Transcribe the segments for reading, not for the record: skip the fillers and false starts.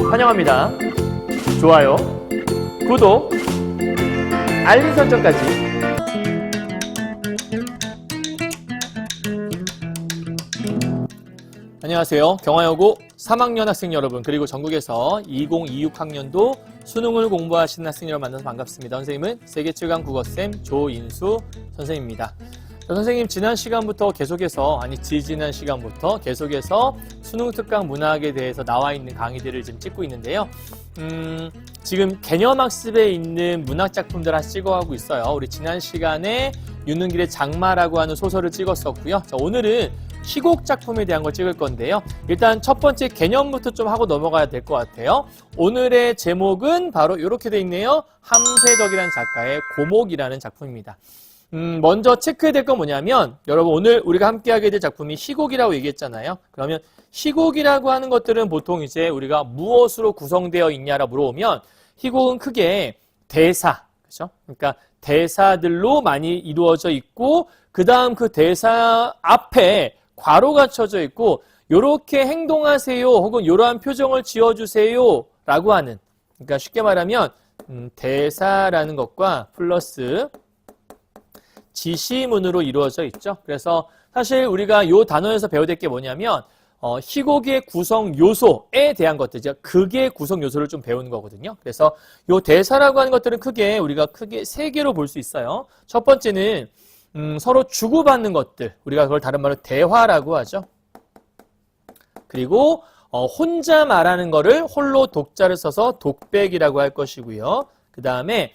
환영합니다. 좋아요, 구독, 알림 설정까지. 안녕하세요. 경화여고 3학년 학생 여러분, 그리고 전국에서 2026 학년도 수능을 공부하시는 학생 여러분 만나서 반갑습니다. 선생님은 세계 최강 국어쌤 조인수 선생님입니다. 선생님, 지난 시간부터 계속해서, 지지난 시간부터 계속해서 수능 특강 문학에 대해서 나와 있는 강의들을 지금 찍고 있는데요. 지금 개념학습에 있는 문학작품들 하나 찍어가고 있어요. 우리 지난 시간에 윤은길의 장마라고 하는 소설을 찍었었고요. 자, 오늘은 희곡 작품에 대한 걸 찍을 건데요. 일단 첫 번째 개념부터 좀 하고 넘어가야 될 것 같아요. 오늘의 제목은 바로 이렇게 돼 있네요. 함세덕이라는 작가의 고목이라는 작품입니다. 먼저 체크해야 될 건 뭐냐면, 여러분 오늘 우리가 함께 하게 될 작품이 희곡이라고 얘기했잖아요. 그러면 희곡이라고 하는 것들은 보통 이제 우리가 무엇으로 구성되어 있냐라 물어보면, 희곡은 크게 대사, 그렇죠? 그러니까 대사들로 많이 이루어져 있고, 그 다음 그 대사 앞에 괄호가 쳐져 있고, 요렇게 행동하세요 혹은 요러한 표정을 지어주세요 라고 하는, 그러니까 쉽게 말하면 대사라는 것과 플러스 지시문으로 이루어져 있죠. 그래서 사실 우리가 이 단어에서 배워야 될 게 뭐냐면, 희곡의 구성 요소에 대한 것들, 극의 구성 요소를 좀 배우는 거거든요. 그래서 이 대사라고 하는 것들은 우리가 크게 세 개로 볼 수 있어요. 첫 번째는 서로 주고받는 것들, 우리가 그걸 다른 말로 대화라고 하죠. 그리고 혼자 말하는 거를 홀로 독자를 써서 독백이라고 할 것이고요. 그 다음에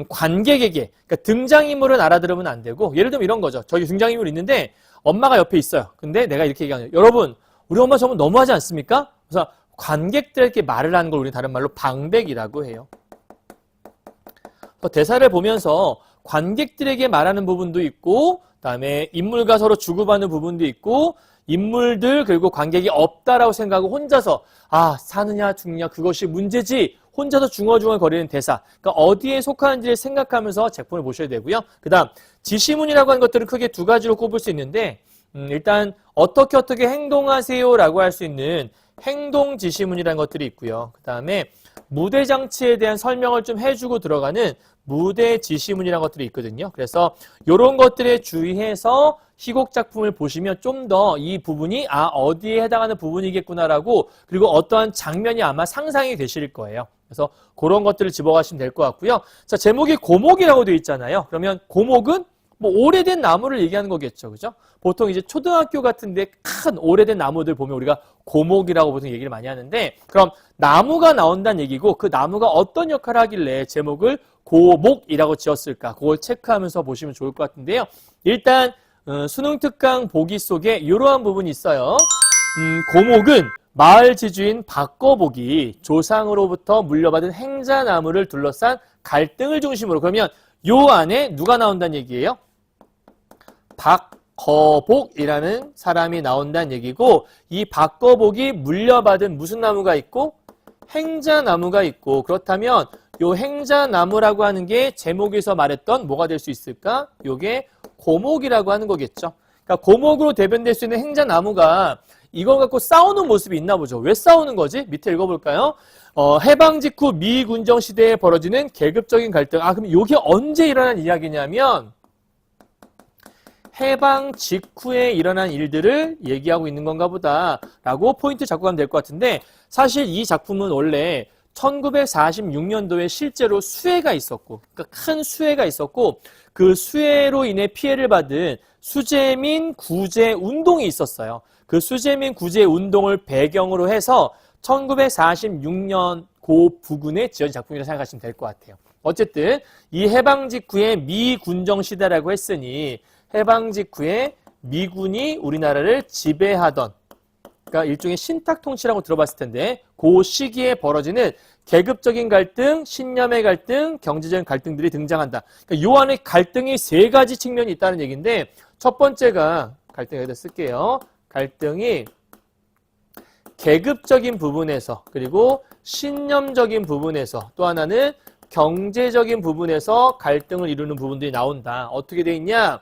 관객에게, 그러니까 등장인물은 알아들으면 안 되고, 예를 들면 이런 거죠. 저기 등장인물 있는데 엄마가 옆에 있어요. 근데 내가 이렇게 얘기하는 거예요. 여러분, 우리 엄마 저분 너무하지 않습니까? 그래서 관객들에게 말을 하는 걸 우리 다른 말로 방백이라고 해요. 대사를 보면서 관객들에게 말하는 부분도 있고, 그다음에 인물과 서로 주고받는 부분도 있고, 인물들 그리고 관객이 없다라고 생각하고 혼자서 사느냐 죽느냐 그것이 문제지, 혼자서 중얼중얼거리는 대사, 그러니까 어디에 속하는지를 생각하면서 작품을 보셔야 되고요. 그 다음 지시문이라고 하는 것들은 크게 두 가지로 꼽을 수 있는데, 일단 어떻게 행동하세요라고 할 수 있는 행동 지시문이라는 것들이 있고요. 그 다음에 무대 장치에 대한 설명을 좀 해주고 들어가는 무대 지시문이라는 것들이 있거든요. 그래서 이런 것들에 주의해서 희곡 작품을 보시면 좀 더 이 부분이 어디에 해당하는 부분이겠구나라고, 그리고 어떠한 장면이 아마 상상이 되실 거예요. 그래서 그런 것들을 집어가시면 될 것 같고요. 자, 제목이 고목이라고 되어 있잖아요. 그러면 고목은 오래된 나무를 얘기하는 거겠죠. 그죠? 보통 이제 초등학교 같은데 큰 오래된 나무들 보면 우리가 고목이라고 보통 얘기를 많이 하는데, 그럼 나무가 나온다는 얘기고, 그 나무가 어떤 역할을 하길래 제목을 고목이라고 지었을까? 그걸 체크하면서 보시면 좋을 것 같은데요. 일단 수능 특강 보기 속에 이러한 부분이 있어요. 고목은 마을 지주인 박거복이 조상으로부터 물려받은 행자나무를 둘러싼 갈등을 중심으로, 그러면 요 안에 누가 나온다는 얘기예요? 박거복이라는 사람이 나온다는 얘기고, 이 박거복이 물려받은 무슨 나무가 있고? 행자나무가 있고, 그렇다면 요 행자나무라고 하는 게 제목에서 말했던 뭐가 될 수 있을까? 요게 고목이라고 하는 거겠죠. 그러니까 고목으로 대변될 수 있는 행자나무가 이걸 갖고 싸우는 모습이 있나 보죠. 왜 싸우는 거지? 밑에 읽어볼까요? 해방 직후 미군정 시대에 벌어지는 계급적인 갈등. 그럼 이게 언제 일어난 이야기냐면, 해방 직후에 일어난 일들을 얘기하고 있는 건가 보다라고 포인트 잡고 가면 될 것 같은데, 사실 이 작품은 원래 1946년도에 실제로 수해가 있었고, 그러니까 큰 수해가 있었고, 그 수해로 인해 피해를 받은 수재민 구제 운동이 있었어요. 그 수재민 구제 운동을 배경으로 해서 1946년 고 부근에 지어진 작품이라고 생각하시면 될 것 같아요. 어쨌든 이 해방 직후에 미군정 시대라고 했으니, 해방 직후에 미군이 우리나라를 지배하던, 그러니까 일종의 신탁 통치라고 들어봤을 텐데, 그 시기에 벌어지는 계급적인 갈등, 신념의 갈등, 경제적인 갈등들이 등장한다. 그러니까 요 안에 갈등이 세 가지 측면이 있다는 얘기인데, 첫 번째가, 갈등 여기다 쓸게요. 갈등이 계급적인 부분에서, 그리고 신념적인 부분에서, 또 하나는 경제적인 부분에서 갈등을 이루는 부분들이 나온다. 어떻게 돼 있냐?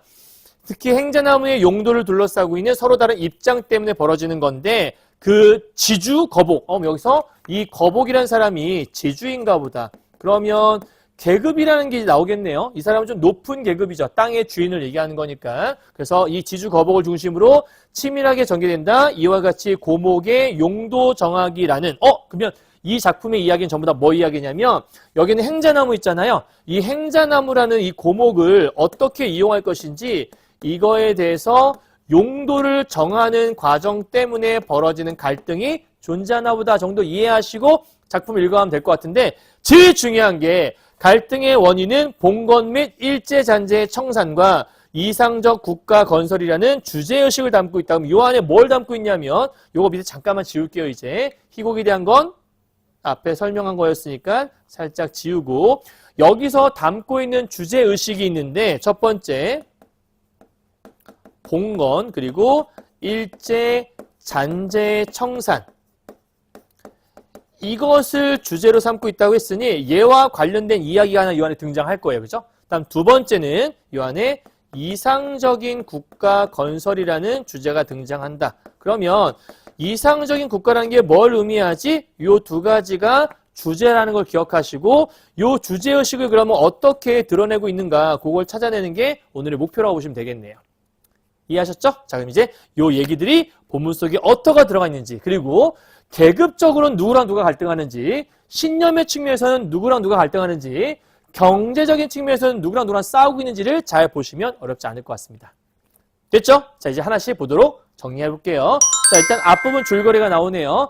특히 행자나무의 용도를 둘러싸고 있는 서로 다른 입장 때문에 벌어지는 건데, 그 지주, 거복, 여기서 이 거복이라는 사람이 지주인가 보다. 그러면 계급이라는 게 나오겠네요. 이 사람은 좀 높은 계급이죠. 땅의 주인을 얘기하는 거니까. 그래서 이 지주 거복을 중심으로 치밀하게 전개된다. 이와 같이 고목의 용도 정하기라는 그러면 이 작품의 이야기는 전부 다 뭐 이야기냐면 여기는 행자나무 있잖아요. 이 행자나무라는 이 고목을 어떻게 이용할 것인지 이거에 대해서 용도를 정하는 과정 때문에 벌어지는 갈등이 존재하나 보다 정도 이해하시고 작품을 읽어가면 될 것 같은데 제일 중요한 게 갈등의 원인은 봉건 및 일제잔재의 청산과 이상적 국가 건설이라는 주제의식을 담고 있다. 그럼 이 안에 뭘 담고 있냐면 요거 밑에 잠깐만 지울게요. 이제 희곡에 대한 건 앞에 설명한 거였으니까 살짝 지우고 여기서 담고 있는 주제의식이 있는데 첫 번째 봉건 그리고 일제잔재의 청산 이것을 주제로 삼고 있다고 했으니 얘와 관련된 이야기가 하나 이 안에 등장할 거예요. 그죠? 다음 두 번째는 이 안에 이상적인 국가 건설이라는 주제가 등장한다. 그러면 이상적인 국가라는 게 뭘 의미하지? 요 두 가지가 주제라는 걸 기억하시고 요 주제의식을 그러면 어떻게 드러내고 있는가 그걸 찾아내는 게 오늘의 목표라고 보시면 되겠네요. 이해하셨죠? 자, 그럼 이제 요 얘기들이 본문 속에 어떠가 들어가 있는지 그리고 계급적으로는 누구랑 누가 갈등하는지 신념의 측면에서는 누구랑 누가 갈등하는지 경제적인 측면에서는 누구랑 누구랑 싸우고 있는지를 잘 보시면 어렵지 않을 것 같습니다. 됐죠? 자, 이제 하나씩 보도록 정리해 볼게요. 자, 일단 앞부분 줄거리가 나오네요.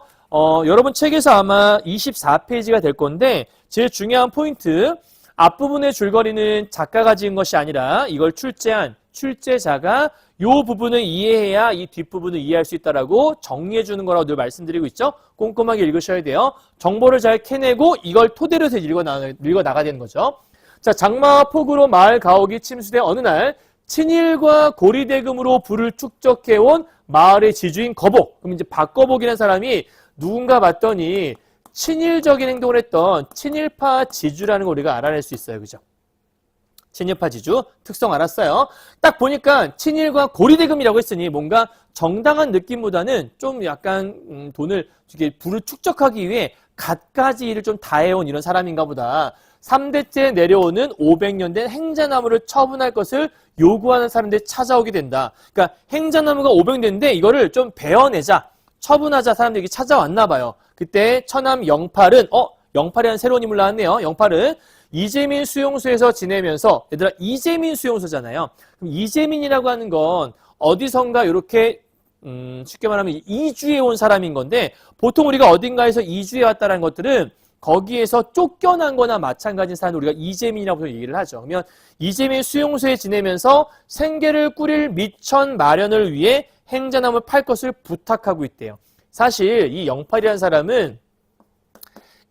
여러분 책에서 아마 24페이지가 될 건데 제일 중요한 포인트 앞부분의 줄거리는 작가가 지은 것이 아니라 이걸 출제한 출제자가 이 부분을 이해해야 이 뒷부분을 이해할 수 있다라고 정리해 주는 거라고 늘 말씀드리고 있죠. 꼼꼼하게 읽으셔야 돼요. 정보를 잘 캐내고 이걸 토대로 해서 읽어나가야 되는 거죠. 자, 장마와 폭우로 마을 가옥이 침수된 어느 날 친일과 고리대금으로 부를 축적해온 마을의 지주인 거복. 그럼 이제 박거복이라는 사람이 누군가 봤더니 친일적인 행동을 했던 친일파 지주라는 걸 우리가 알아낼 수 있어요. 그죠? 친일파 지주 특성 알았어요. 딱 보니까 친일과 고리대금이라고 했으니 뭔가 정당한 느낌보다는 좀 약간 돈을 이렇게 부를 축적하기 위해 갖가지 일을 좀 다해온 이런 사람인가 보다. 3대째 내려오는 500년 된 행자나무를 처분할 것을 요구하는 사람들이 찾아오게 된다. 그러니까 행자나무가 500년 됐는데 이거를 좀 베어내자, 처분하자 사람들이 찾아왔나 봐요. 그때 처남 영팔은 영팔이라는 새로운 인물 나왔네요. 영팔은 이재민 수용소에서 지내면서 얘들아 이재민 수용소잖아요. 그럼 이재민이라고 하는 건 어디선가 이렇게 쉽게 말하면 이주해 온 사람인 건데 보통 우리가 어딘가에서 이주해 왔다는 것들은 거기에서 쫓겨난 거나 마찬가지인 사람을 우리가 이재민이라고 얘기를 하죠. 그러면 이재민 수용소에 지내면서 생계를 꾸릴 미천 마련을 위해 행자나무를 팔 것을 부탁하고 있대요. 사실 이 영팔이라는 사람은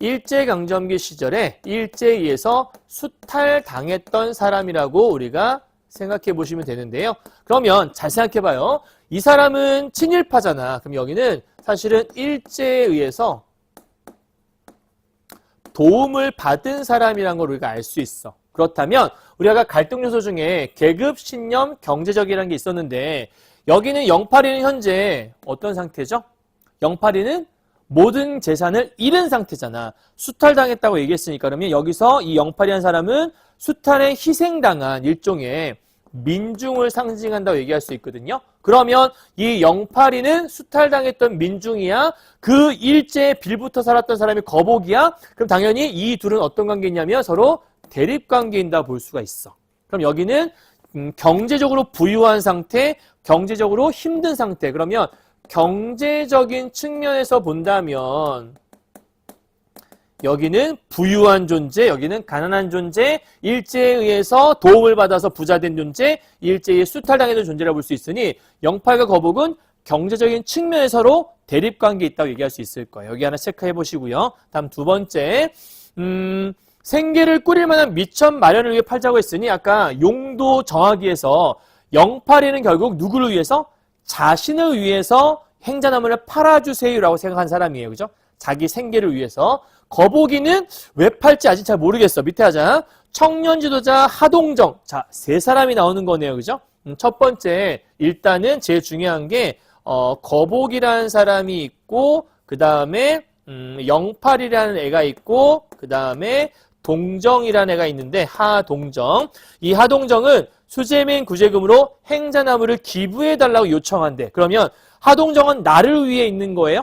일제강점기 시절에 일제에 의해서 수탈당했던 사람이라고 우리가 생각해 보시면 되는데요. 그러면 잘 생각해 봐요. 이 사람은 친일파잖아. 그럼 여기는 사실은 일제에 의해서 도움을 받은 사람이라는 걸 우리가 알 수 있어. 그렇다면 우리가 갈등 요소 중에 계급, 신념, 경제적이라는 게 있었는데 여기는 영팔이는 현재 어떤 상태죠? 영팔이는 모든 재산을 잃은 상태잖아. 수탈당했다고 얘기했으니까 그러면 여기서 이 영팔이라는 사람은 수탈에 희생당한 일종의 민중을 상징한다고 얘기할 수 있거든요. 그러면 이 영팔이는 수탈당했던 민중이야? 그 일제에 빌붙어 살았던 사람이 거복이야? 그럼 당연히 이 둘은 어떤 관계냐면 서로 대립관계인다 볼 수가 있어. 그럼 여기는 경제적으로 부유한 상태, 경제적으로 힘든 상태. 그러면 경제적인 측면에서 본다면 여기는 부유한 존재, 여기는 가난한 존재, 일제에 의해서 도움을 받아서 부자된 존재, 일제에 수탈당했던 존재라고 볼 수 있으니 영팔과 거복은 경제적인 측면에서로 대립관계에 있다고 얘기할 수 있을 거예요. 여기 하나 체크해 보시고요. 다음 두 번째, 생계를 꾸릴 만한 미천 마련을 위해 팔자고 했으니 아까 용도 정하기에서 영팔이는 결국 누구를 위해서? 자신을 위해서 행자나무를 팔아주세요라고 생각한 사람이에요. 그죠? 자기 생계를 위해서. 거복이는 왜 팔지 아직 잘 모르겠어. 밑에 하자. 청년 지도자 하동정. 자, 세 사람이 나오는 거네요. 그죠? 첫 번째, 일단은 제일 중요한 게, 거복이라는 사람이 있고, 그 다음에, 영팔이라는 애가 있고 그 다음에 동정이라는 애가 있는데 하동정. 이 하동정은 수재민 구제금으로 행자나무를 기부해달라고 요청한대. 그러면 하동정은 나를 위해 있는 거예요?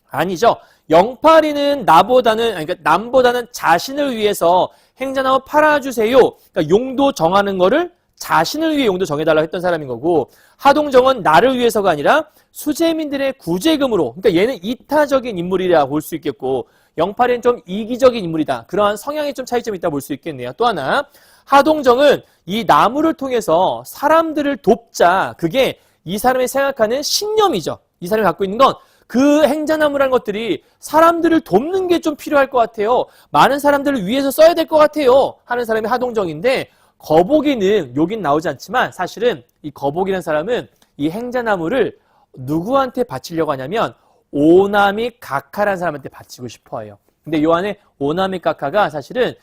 아니죠. 영팔이는 그러니까 남보다는 자신을 위해서 행자나무 팔아주세요. 그러니까 용도 정하는 거를 자신을 위해 용도 정해달라고 했던 사람인 거고, 하동정은 나를 위해서가 아니라 수재민들의 구제금으로, 그러니까 얘는 이타적인 인물이라 볼 수 있겠고, 영팔이는 좀 이기적인 인물이다. 그러한 성향에 좀 차이점이 있다 볼 수 있겠네요. 또 하나, 하동정은 이 나무를 통해서 사람들을 돕자. 그게 이 사람이 생각하는 신념이죠. 이 사람이 갖고 있는 건 그 행자나무라는 것들이 사람들을 돕는 게 좀 필요할 것 같아요. 많은 사람들을 위해서 써야 될 것 같아요. 하는 사람이 하동정인데, 거북이는 여긴 나오지 않지만 사실은 이 거북이라는 사람은 이 행자나무를 누구한테 바치려고 하냐면 오나미 가카라는 사람한테 바치고 싶어 해요. 근데 요 안에 오나미 가카가 사실은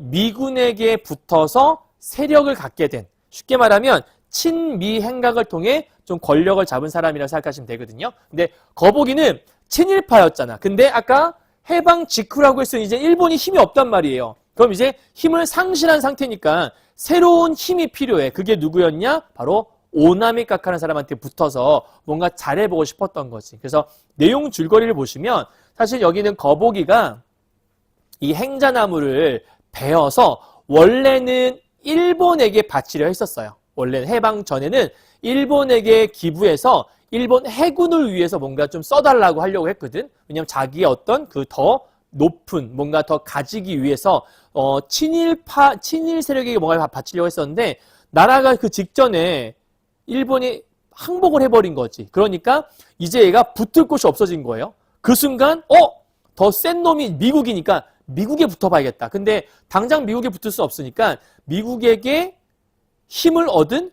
미군에게 붙어서 세력을 갖게 된, 쉽게 말하면 친미 행각을 통해 좀 권력을 잡은 사람이라고 생각하시면 되거든요. 근데 거북이는 친일파였잖아. 근데 아까 해방 직후라고 했으니 이제 일본이 힘이 없단 말이에요. 그럼 이제 힘을 상실한 상태니까 새로운 힘이 필요해. 그게 누구였냐? 바로 오나미 가카라는 사람한테 붙어서 뭔가 잘해보고 싶었던 거지. 그래서 내용 줄거리를 보시면 사실 여기는 거북이가 이 행자나무를 베어서 원래는 일본에게 바치려 했었어요. 원래는 해방 전에는 일본에게 기부해서 일본 해군을 위해서 뭔가 좀 써달라고 하려고 했거든. 왜냐면 자기의 어떤 그 더 높은 뭔가 더 가지기 위해서 친일 세력에게 뭔가 바치려고 했었는데, 나라가 그 직전에 일본이 항복을 해버린 거지. 그러니까 이제 얘가 붙을 곳이 없어진 거예요. 그 순간 더 센 놈이 미국이니까 미국에 붙어봐야겠다. 근데 당장 미국에 붙을 수 없으니까 미국에게 힘을 얻은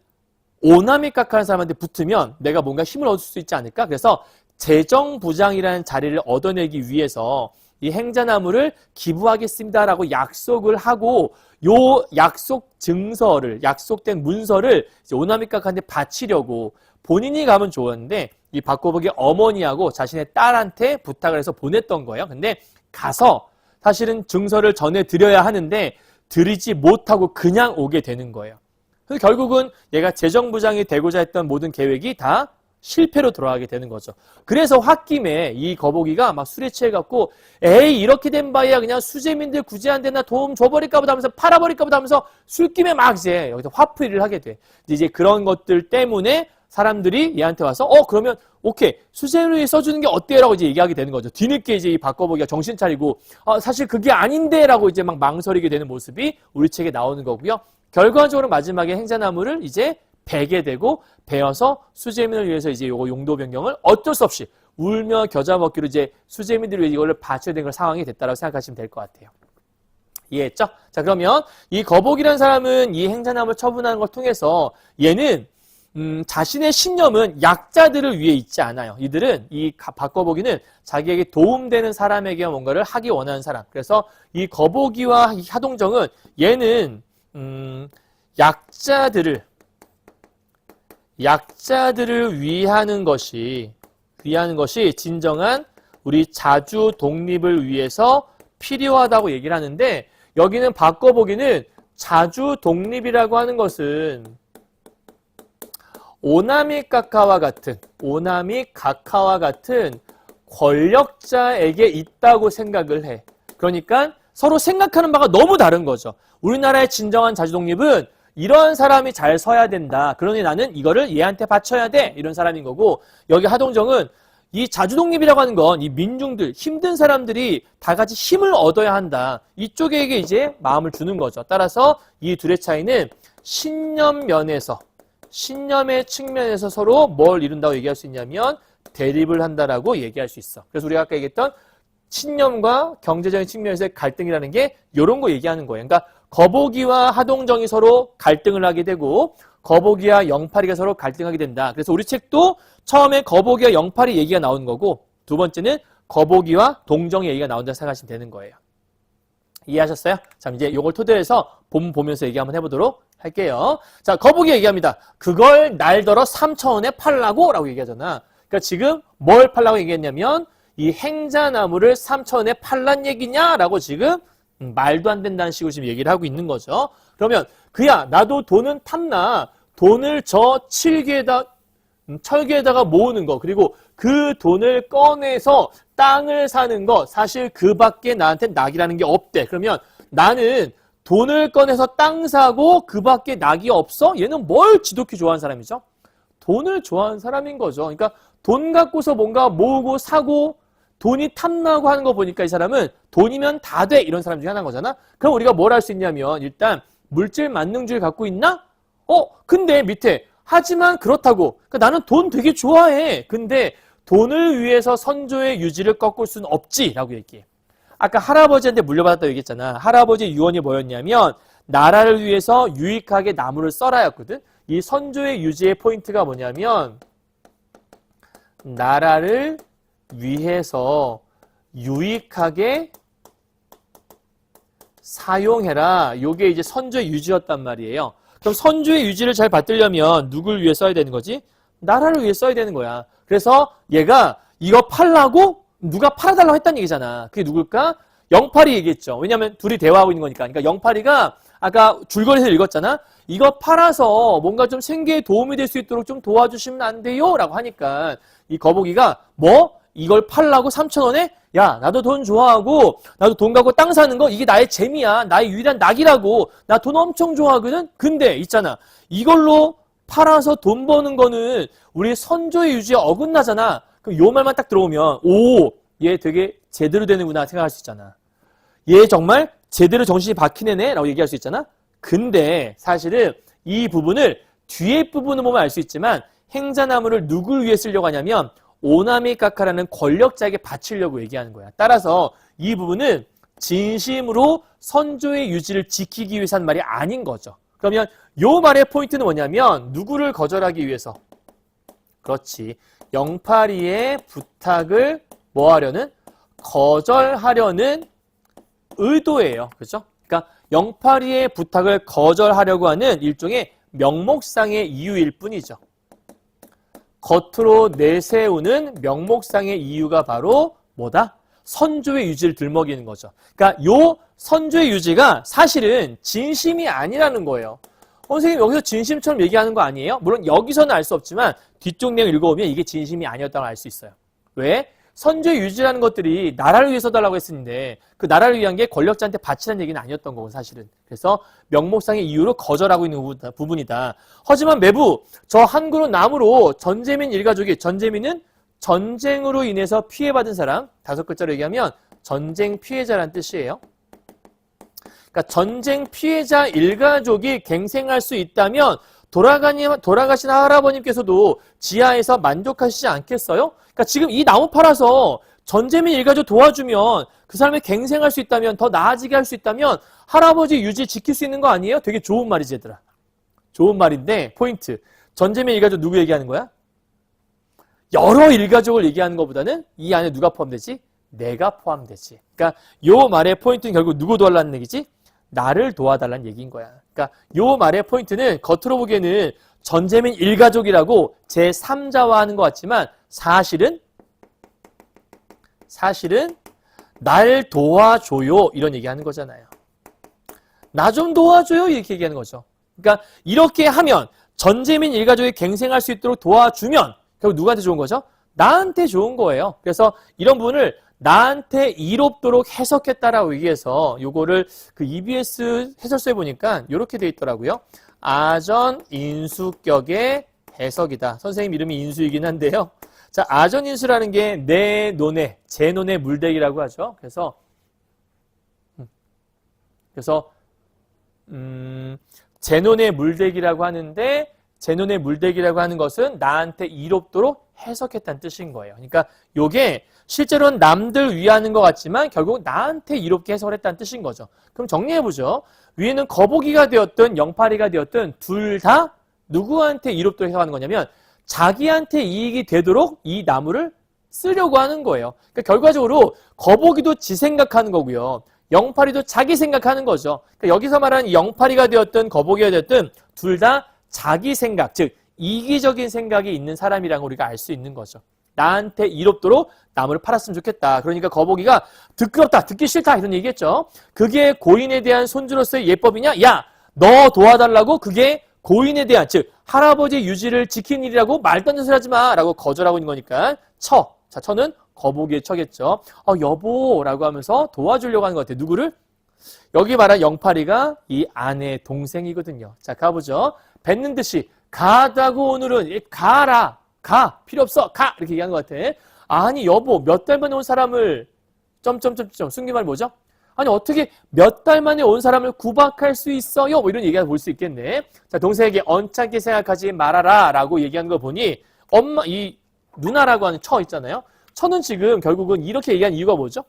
오나미 가카라는 사람한테 붙으면 내가 뭔가 힘을 얻을 수 있지 않을까? 그래서 재정부장이라는 자리를 얻어내기 위해서 이 행자나무를 기부하겠습니다라고 약속을 하고, 요 약속 증서를, 약속된 문서를 이제 오나미 가카한테 바치려고 본인이 가면 좋았는데 이 박거북의 어머니하고 자신의 딸한테 부탁을 해서 보냈던 거예요. 근데 가서 사실은 증서를 전해드려야 하는데 드리지 못하고 그냥 오게 되는 거예요. 그래서 결국은 얘가 재정부장이 되고자 했던 모든 계획이 다 실패로 돌아가게 되는 거죠. 그래서 홧김에 이 거북이가 막 술에 취해갖고 에이 이렇게 된 바에야 그냥 수재민들 구제 안 되나 도움 줘버릴까 보다 하면서 팔아버릴까 보다 하면서 술김에 막 이제 여기서 화풀이를 하게 돼. 이제 그런 것들 때문에 사람들이 얘한테 와서 그러면 오케이 수재민이 써주는 게 어때요? 라고 이제 얘기하게 되는 거죠. 뒤늦게 이제 이 박거북이가 정신 차리고 사실 그게 아닌데 라고 이제 막 망설이게 되는 모습이 우리 책에 나오는 거고요. 결과적으로 마지막에 행자나무를 이제 베게 되고 베어서 수재민을 위해서 이제 요거 용도 변경을 어쩔 수 없이 울며 겨자 먹기로 이제 수재민들을 위해 이거를 바쳐야 되는 상황이 됐다고 생각하시면 될 것 같아요. 이해했죠? 자, 그러면 이 거북이라는 사람은 이 행자나무를 처분하는 걸 통해서 얘는 자신의 신념은 약자들을 위해 있지 않아요. 이들은 이 박거북이는 자기에게 도움되는 사람에게 뭔가를 하기 원하는 사람. 그래서 이 거북이와 이 하동정은 얘는 약자들을 위하는 것이 진정한 우리 자주 독립을 위해서 필요하다고 얘기를 하는데, 여기는 박거북이는 자주 독립이라고 하는 것은 오나미 가카와 같은 권력자에게 있다고 생각을 해. 그러니까 서로 생각하는 바가 너무 다른 거죠. 우리나라의 진정한 자주독립은 이런 사람이 잘 서야 된다. 그러니 나는 이거를 얘한테 바쳐야 돼. 이런 사람인 거고, 여기 하동정은 이 자주독립이라고 하는 건 이 민중들, 힘든 사람들이 다 같이 힘을 얻어야 한다. 이쪽에게 이제 마음을 주는 거죠. 따라서 이 둘의 차이는 신념의 측면에서 서로 뭘 이룬다고 얘기할 수 있냐면 대립을 한다라고 얘기할 수 있어. 그래서 우리가 아까 얘기했던 신념과 경제적인 측면에서의 갈등이라는 게 이런 거 얘기하는 거예요. 그러니까 거북이와 하동정이 서로 갈등을 하게 되고 거북이와 영팔이가 서로 갈등하게 된다. 그래서 우리 책도 처음에 거북이와 영팔이 얘기가 나오는 거고, 두 번째는 거북이와 동정의 얘기가 나온다고 생각하시면 되는 거예요. 이해하셨어요? 자, 이제 이걸 토대로 해서 본 보면서 얘기 한번 해보도록 할게요. 자, 거북이 얘기합니다. 그걸 날더러 3,000원에 팔라고? 라고 얘기하잖아. 그러니까 지금 뭘 팔라고 얘기했냐면 이 행자나무를 3,000원에 팔란 얘기냐라고 지금 말도 안 된다는 식으로 지금 얘기를 하고 있는 거죠. 그러면 그야 나도 돈은 탐나. 돈을 저 철기에다가 모으는 거, 그리고 그 돈을 꺼내서 땅을 사는 거, 사실 그 밖에 나한테 낙이라는 게 없대. 그러면 나는 돈을 꺼내서 땅 사고 그 밖에 낙이 없어? 얘는 뭘 지독히 좋아하는 사람이죠? 돈을 좋아하는 사람인 거죠. 그러니까 돈 갖고서 뭔가 모으고 사고 돈이 탐나고 하는 거 보니까 이 사람은 돈이면 다 돼, 이런 사람 중에 하나인 거잖아. 그럼 우리가 뭘 할 수 있냐면 일단 물질 만능주의 갖고 있나? 근데 밑에 하지만 그렇다고, 그러니까 나는 돈 되게 좋아해. 근데 돈을 위해서 선조의 유지를 꺾을 수는 없지라고 얘기해. 아까 할아버지한테 물려받았다고 얘기했잖아. 할아버지 유언이 뭐였냐면 나라를 위해서 유익하게 나무를 써라였거든. 이 선조의 유지의 포인트가 뭐냐면 나라를 위해서 유익하게 사용해라. 요게 이제 선조의 유지였단 말이에요. 그럼 선조의 유지를 잘 받들려면 누굴 위해 써야 되는 거지? 나라를 위해 써야 되는 거야. 그래서 얘가 이거 팔라고 누가 팔아달라고 했다는 얘기잖아. 그게 누굴까? 영팔이 얘기했죠. 왜냐하면 둘이 대화하고 있는 거니까. 그러니까 영팔이가 아까 줄거리에서 읽었잖아. 이거 팔아서 뭔가 좀 생계에 도움이 될 수 있도록 좀 도와주시면 안 돼요? 라고 하니까 이 거북이가 뭐? 이걸 팔라고 3,000원에? 야, 나도 돈 좋아하고 나도 돈 갖고 땅 사는 거 이게 나의 재미야. 나의 유일한 낙이라고. 나 돈 엄청 좋아하거든? 근데 있잖아. 이걸로 팔아서 돈 버는 거는 우리 선조의 유지에 어긋나잖아. 그럼 요 말만 딱 들어오면 얘 되게 제대로 되는구나 생각할 수 있잖아. 얘 정말 제대로 정신이 박힌 애네? 라고 얘기할 수 있잖아. 근데 사실은 이 부분을 뒤에 부분을 보면 알 수 있지만 행자나무를 누굴 위해 쓰려고 하냐면 오나미 카카라는 권력자에게 바치려고 얘기하는 거야. 따라서 이 부분은 진심으로 선조의 유지를 지키기 위해서 한 말이 아닌 거죠. 그러면 요 말의 포인트는 뭐냐면 누구를 거절하기 위해서? 그렇지. 영파리의 부탁을 뭐 하려는? 거절하려는 의도예요. 그렇죠? 그러니까 영파리의 부탁을 거절하려고 하는 일종의 명목상의 이유일 뿐이죠. 겉으로 내세우는 명목상의 이유가 바로 뭐다? 선조의 유지를 들먹이는 거죠. 그러니까 요 선조의 유지가 사실은 진심이 아니라는 거예요. 선생님 여기서 진심처럼 얘기하는 거 아니에요? 물론 여기서는 알 수 없지만 뒤쪽 내용 읽어보면 이게 진심이 아니었다고 알 수 있어요. 왜? 선조의 유지라는 것들이 나라를 위해서 달라고 했었는데 그 나라를 위한 게 권력자한테 바치라는 얘기는 아니었던 거고 사실은. 그래서 명목상의 이유로 거절하고 있는 부분이다. 하지만 매부 저 한 그루 나무로 전재민 일가족이, 전재민은 전쟁으로 인해서 피해받은 사람, 5글자로 얘기하면 전쟁 피해자란 뜻이에요. 그러니까 전쟁 피해자 일가족이 갱생할 수 있다면 돌아가신 할아버님께서도 지하에서 만족하시지 않겠어요? 그러니까 지금 이 나무 팔아서 전재민 일가족 도와주면 그 사람이 갱생할 수 있다면, 더 나아지게 할 수 있다면 할아버지 유지 지킬 수 있는 거 아니에요? 되게 좋은 말이지 얘들아. 좋은 말인데 포인트. 전재민 일가족 누구 얘기하는 거야? 여러 일가족을 얘기하는 것보다는 이 안에 누가 포함되지? 내가 포함되지. 그러니까 요 말의 포인트는 결국 누구 도와달라는 얘기지? 나를 도와달라는 얘기인 거야. 그러니까 요 말의 포인트는 겉으로 보기에는 전재민 일가족이라고 제3자화하는 것 같지만 사실은 날 도와줘요 이런 얘기하는 거잖아요. 나 좀 도와줘요 이렇게 얘기하는 거죠. 그러니까 이렇게 하면 전재민 일가족이 갱생할 수 있도록 도와주면 결국 누구한테 좋은 거죠? 나한테 좋은 거예요. 그래서 이런 부분을 나한테 이롭도록 해석했다라고 얘기해서 요거를 그 EBS 해설서에 보니까 이렇게 돼 있더라고요. 아전 인수격의 해석이다. 선생님 이름이 인수이긴 한데요. 자, 아전 인수라는 게 내 논에, 제 논에 물대기라고 하죠. 그래서 제 논에 물대기라고 하는데 제 논에 물대기라고 하는 것은 나한테 이롭도록 해석했다는 뜻인 거예요. 그러니까 요게 실제로는 남들 위하는 것 같지만 결국 나한테 이롭게 해석을 했다는 뜻인 거죠. 그럼 정리해보죠. 위에는 거북이가 되었든 영파리가 되었든 둘 다 누구한테 이롭도록 해석하는 거냐면 자기한테 이익이 되도록 이 나무를 쓰려고 하는 거예요. 그러니까 결과적으로 거북이도 지 생각하는 거고요. 영파리도 자기 생각하는 거죠. 그러니까 여기서 말하는 영파리가 되었든 거북이가 되었든 둘 다 자기 생각, 즉 이기적인 생각이 있는 사람이라는 걸 우리가 알 수 있는 거죠. 나한테 이롭도록 나무를 팔았으면 좋겠다. 그러니까 거북이가 듣끄럽다, 듣기 싫다 이런 얘기했죠. 그게 고인에 대한 손주로서의 예법이냐? 야, 너 도와달라고 그게 고인에 대한, 즉 할아버지 유지를 지킨 일이라고 말도 안 되는 소리 하지 마 라고 거절하고 있는 거니까 자, 처는 거북이의 처겠죠. 여보라고 하면서 도와주려고 하는 것 같아요. 누구를? 여기 말한 영파리가 이 아내 동생이거든요. 자, 가보죠. 뱉는 듯이 가다고 오늘은 가라. 가. 필요 없어. 가. 이렇게 얘기한 것 같아. 아니 여보 몇 달 만에 온 사람을 점점점점 숨긴 말 뭐죠? 아니 어떻게 몇 달 만에 온 사람을 구박할 수 있어요? 뭐 이런 얘기가 볼 수 있겠네. 자, 동생에게 언짢게 생각하지 말아라 라고 얘기하는 거 보니 엄마 이 누나라고 하는 처 있잖아요. 처는 지금 결국은 이렇게 얘기한 이유가 뭐죠?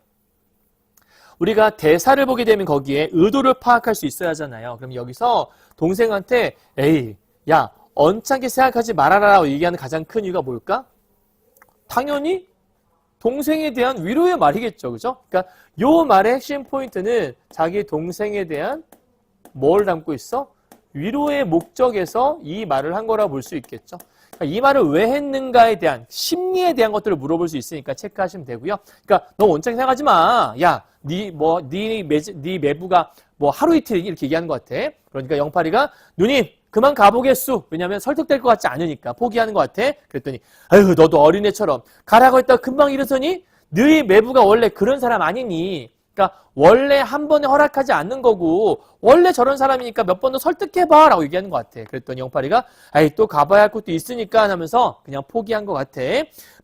우리가 대사를 보게 되면 거기에 의도를 파악할 수 있어야 하잖아요. 그럼 여기서 동생한테 에이 야 언짢게 생각하지 말아라라고 얘기하는 가장 큰 이유가 뭘까? 당연히 동생에 대한 위로의 말이겠죠. 그죠? 그러니까 요 말의 핵심 포인트는 자기 동생에 대한 뭘 담고 있어? 위로의 목적에서 이 말을 한 거라고 볼 수 있겠죠. 그러니까 이 말을 왜 했는가에 대한 심리에 대한 것들을 물어볼 수 있으니까 체크하시면 되고요. 그러니까 너 언짢게 생각하지 마. 야, 네 매부가 뭐 하루 이틀 이렇게 얘기하는 것 같아. 그러니까 영파리가 누님 그만 가보겠수. 왜냐하면 설득될 것 같지 않으니까 포기하는 것 같아. 그랬더니 아유 너도 어린애처럼 가라고 했다가 금방 이러더니 너희 매부가 원래 그런 사람 아니니. 그러니까 원래 한 번에 허락하지 않는 거고 원래 저런 사람이니까 몇 번 더 설득해봐 라고 얘기하는 것 같아. 그랬더니 영파리가 아이 또 가봐야 할 것도 있으니까 하면서 그냥 포기한 것 같아.